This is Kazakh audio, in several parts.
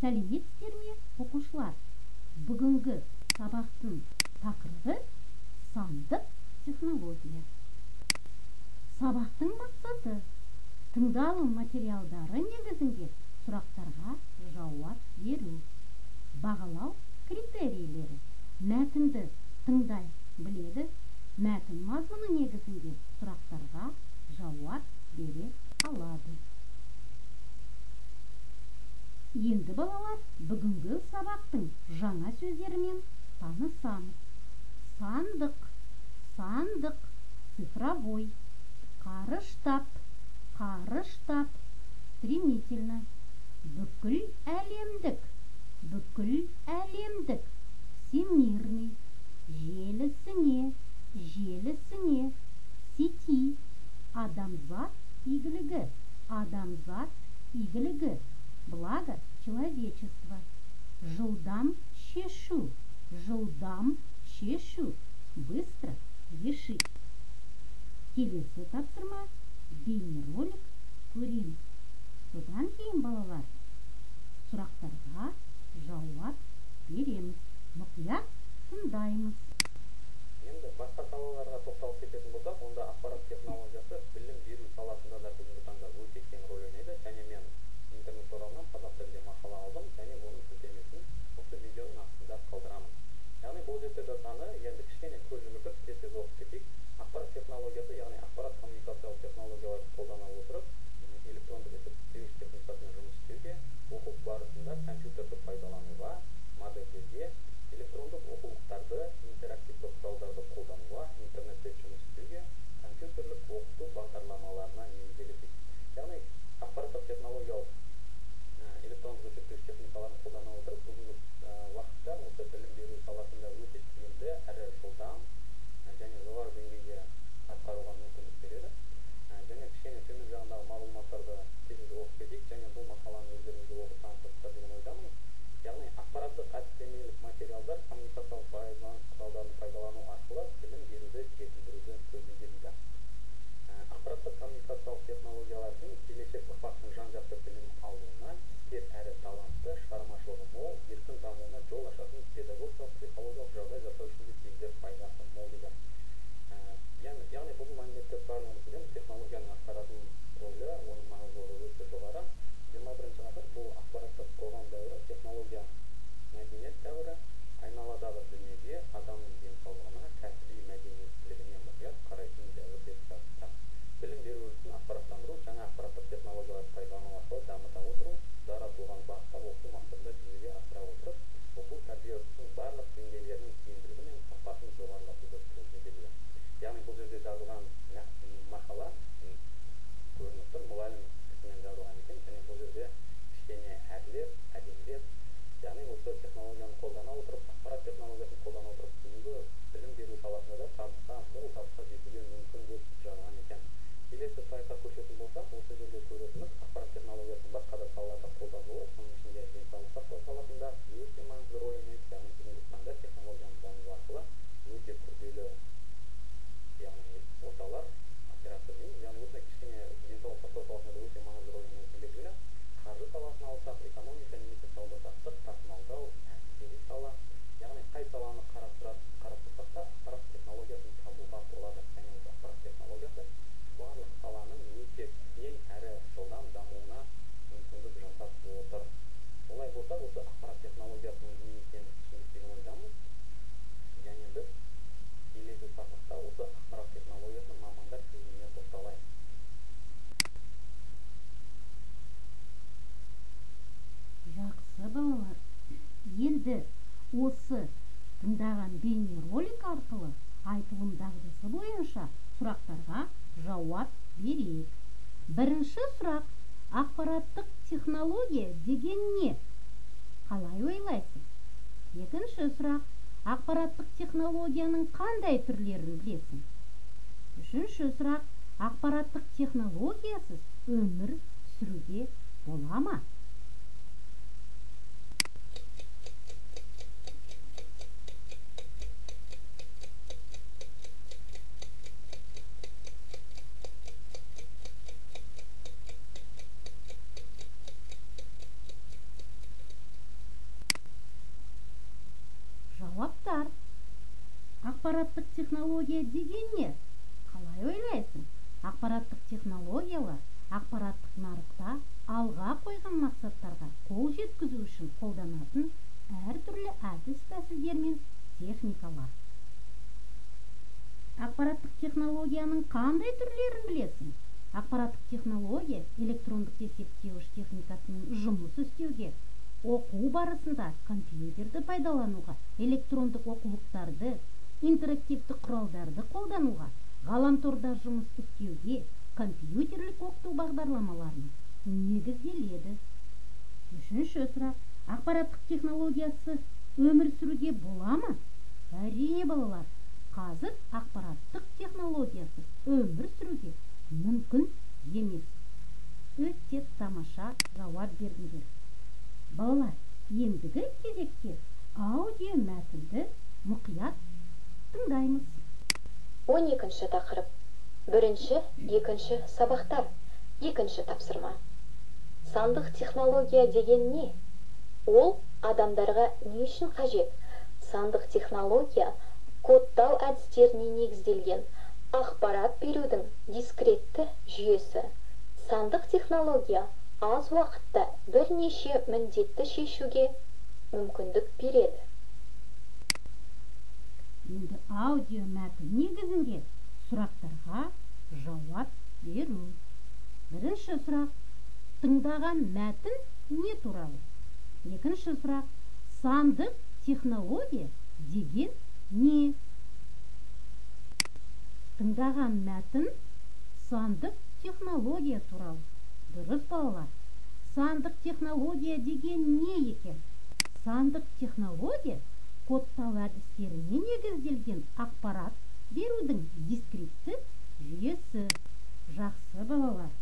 Сәлеметсіздер ме, оқушылар? Бүгінгі сабақтың тақырыбы сандық технология. Сабақтың мақсаты тыңдалым материалдары негізінде сұрақтарға жауап беру. Бағалау критерийлері: мәтінді тыңдай біледі, мәтін мазмұны негізінде сұрақтарға жауап бере алады. Енді балалар, бүгінгі сабақтың жаңа сөздерімен танысамыз. Сандық, сандық, цифровой, қарыштап, қарыштап, стремительно, бүкіл әлемдік, всемирный, желісіне, желісіне, сети, адамзат игілігі, благо человечества, жылдам шешу, быстро решить. Келесі тапсырма бейнеролик көреміз. Содан кейін балалар сұрақтарға жауап береміз. Мұқият тыңдаймыз. Енді басқа салаларға тоқталып кететін болсақ, онда ақпарат технологиясы білім беру саласында да бүгінгі таңда өте кең рөл ойнайды. Және мен интернет торабынан қазақ тілінде мақала алдым, және оның сілтемесін осы видеоның астында қалдырамын. Яғни бұл жерде жазғаны енді кішкене көз жүгіртіп тез оқып кетейік. Ақпарат технологиясы, яғни ақпарат коммуникациялық технологияларды қолдана отырып, электрондық есептеуіш техникасымен жұмыс істеуге, оқу барысында компьютерді пайдалануға, модельдеуге, электрондық оқулықтарды, интерактивті құралдарды қолдануға, интернетте жұмыс істеуге, компьютерлік оқыту бағдарламаларына негізделеді. Яғни ақпараттық технологиялық электрондық есептеуіш техникаларын қолдана отырып, бүгінгі уақытта осы білім беру саласында өте тиімді әрі жылдам және жоғары деңгейде атқаруға мүмкіндік береді. Және кішкене төмен жағындағы мағлұматтарды тез оқып кетейік, және бұл мақаланы өздеріңізге оқып таныстырсыздар деген ойдамын. Яғни ақпараттық әдістемелік материалдар коммуникациялық байланыс құралдарын пайдалану арқылы білім беруді жетілдіруді көздейді дейді. Ақпараттық коммуникациялық технологиялардың келешек ұрпақтың жан-жақты білім алуына, іскер әрі талантты, шығармашылығы мол, еркін дамуына жол ашатын педагогикалық, психологиялық жағдай жасау үшін де тигізер пайдасы мол дейді. Яғни бұл мәліметтер барлығын білеміз, технологияның атқаратын рөлі, оның маңыздылығы өте жоғары. 21-ші ғасыр бұл ақпараттық қоғам дәуірі, технология мәдениет дәуірі, айналадағы дүниеге, адамның денсаулығына, кәсіби мәдениеттілігіне мұқият қарайтын дәуір деп жазды. Білім беру үрдісін ақпараттандыру, жаңа ақпараттық технологияларды пайдалану арқылы дамыта отыру, дара тұлғаны бағыттап оқыту мақсатында жүзеге асыра отырып, оқу тәрбие үрдісінің барлық деңгейлерінің тиімділігі мен сапасын жоғарылатуды көздейді. Яғни бұл жерде жазылған мақала көрініп тұр, мұғалім ісімен жазылған екен, және бұл жерде кішкене әрлеп, әдемілеп, яғни осы технологияны қолдана отырып, ақпарат технологиясын қолдана отырып, бүгінгі білім беру саласында да мол табысқа жетуге мүмкін деп жазған екен. Келесі сайтқа көшетін болсақ, осы жерде көретініміз ақпарат технологиясының басқа да салаларда қолданылуы, соның ішінде денсаулық сақтау саласында өте маңызды рөл ойнайды. Яғни бүгінгі таңда технологияның дамуы арқылы өте күрделі, яғни оталар, операция дейміз, яғни осындай кішкене денсаулық сақтау саласында да өте маңызды рөл ойнайтыны белгілі. Қаржы саласын алсақ, экономика немесе сауда-саттық, тасымалдау, әскери сала, яғни қай саланы қарастырсақ та ақпарат технологиясын табуға болады. Және осы ақпарат технологиясы барлық саланың өте кең әрі жылдам дамуына мүмкіндік жасап отыр. Олай болса, осы ақпарат технологиясының не екенін түсіндік деген ойдамын. Және біз келесі сабақта осы ақпарат технологиясының мамандар тізіміне тоқталайық. Жақсы балалар, енді осы тыңдаған бейнеролик арқылы айтылым дағдысы бойынша сұрақтарға жауап берейік. Бірінші сұрақ: ақпараттық технология деген не? Қалай ойлайсың? Екінші сұрақ: ақпараттық технологияның қандай түрлерін білесің? Үшінші сұрақ: ақпараттық технологиясыз өмір сүруге бола ма? Ақпараттық технология деген не? Қалай ойлайсың? Ақпараттық технологиялар ақпараттық нарықта алға қойған мақсаттарға қол жеткізу үшін қолданатын әртүрлі әдіс-тәсілдер мен техникалар. Ақпараттық технологияның қандай түрлерін білесің? Ақпараттық технология электрондық есептеуіш техникасымен жұмыс істеуге, оқу барысында компьютерді пайдалануға, электрондық оқулықтарды, интерактивті құралдарды қолдануға, ғаламторда жұмыс істеуге, компьютерлік оқыту бағдарламаларын негізделеді. Үшінші сұрақ. Ақпараттық технологиясы өмір сүруге бола ма? Әрине балалар, қазір ақпараттық технологиясы өмір сүруге мүмкін емес. Өте тамаша жауап бердіңдер. Балалар, ендігі кезекте аудио мәтінді мұқият тыңдаймыз. 12-ші тақырып. Бірінші, екінші сабақтар. Екінші тапсырма. Сандық технология деген не? Ол адамдарға не үшін қажет? Сандық технология кодтау әдістеріне негізделген ақпарат берудің дискретті жүйесі. Сандық технология аз уақытта бірнеше міндетті шешуге мүмкіндік береді. Енді аудио мәтін негізінде сұрақтарға жауап беру. Бірінші сұрақ. Тыңдаған мәтін не туралы? Екінші сұрақ. Сандық технология деген не? Тыңдаған мәтін сандық технология туралы. Дұрыс балалар. Сандық технология деген не екен? Сандық технология кодтау әдістеріне негізделген ақпарат берудің дискретті жүйесі. Жақсы балалар.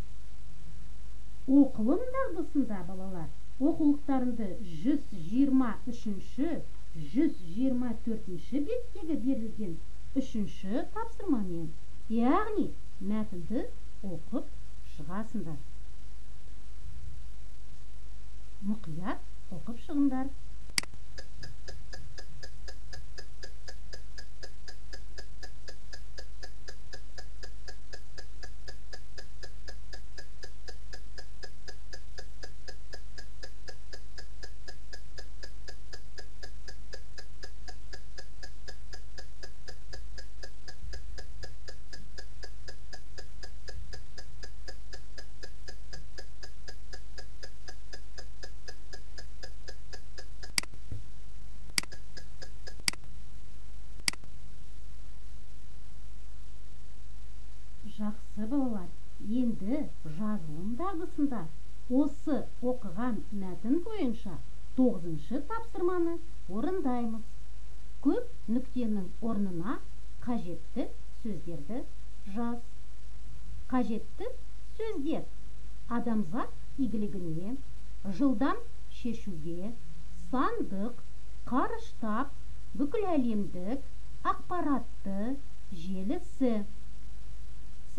Оқылым дағдысында балалар оқулықтарында 123-ші, 124-ші беттегі берілген үшінші тапсырмамен, яғни мәтінді оқып шығасыңдар. Мұқият оқып шығыңдар. Жақсы балалар, енді жазылым дағдысында осы оқыған мәтін бойынша 9-шы тапсырманы орындаймыз. Көп нүктенің орнына қажетті сөздерді жаз. Қажетті сөздер: адамзат игілігіне, жылдам шешуге, сандық, қарыштап, бүкіл әлемдік, ақпаратты, желісі.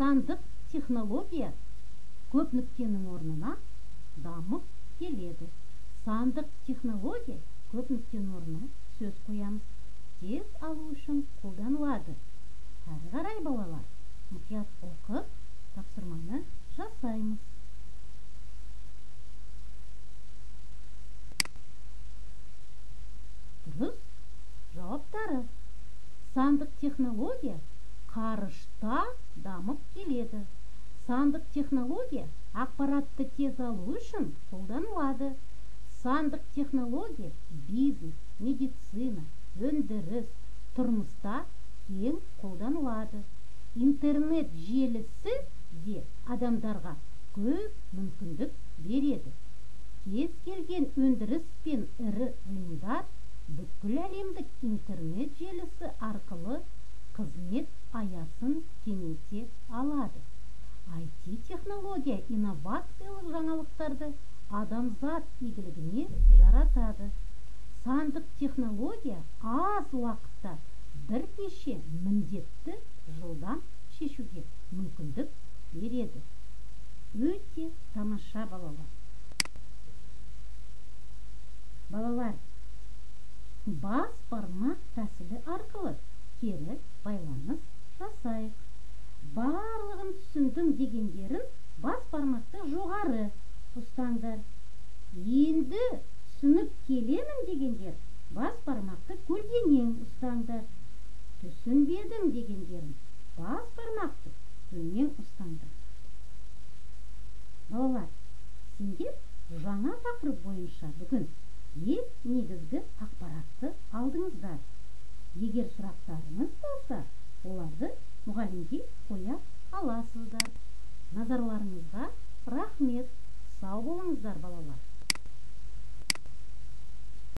Сандық технология көп нүктенің орнына дамып келеді. Сандық технология көп нүктенің орнына сөз қоямыз. Тез алу үшін қолданылады. Әрі қарай балалар, мұқият оқып, тапсырманы жасаймыз. Дұрыс жауаптары. Сандық технология қарышта дамып келеді. Сандық технология ақпаратты тез алу үшін қолданылады. Сандық технология бизнес, медицина, өндіріс, тұрмыста кең қолданылады. Интернет желісі де адамдарға көп мүмкіндік береді. Кез келген өндіріс пен ірі ұйымдар бүкіл әлемдік интернет желісі арқылы қызмет аясын кеңейте алады. IT-технология инновациялық жаңалықтарды адамзат игілігіне жаратады. Сандық технология аз уақытта бірнеше міндетті жылдам шешуге мүмкіндік береді. Өте тамаша балалар. Балалар, бас бармақ тәсілі арқылы кері байланыс жасайық. Барлығын түсіндім дегендерін бас бармақты жоғары ұстаңдар. Енді түсініп келемін дегендер бас бармақты көлденең ұстаңдар. Түсінбедім дегендерін бас бармақты төмен ұстаңдар. Балалар, сендер жаңа тақырып бойынша бүгін ең негізгі ақпаратты алдыңыздар. Егер сұрақтарыңыз болса, оларды мұғалімге қоя аласыздар. Назарларыңызға рахмет. Сау болыңыздар, балалар.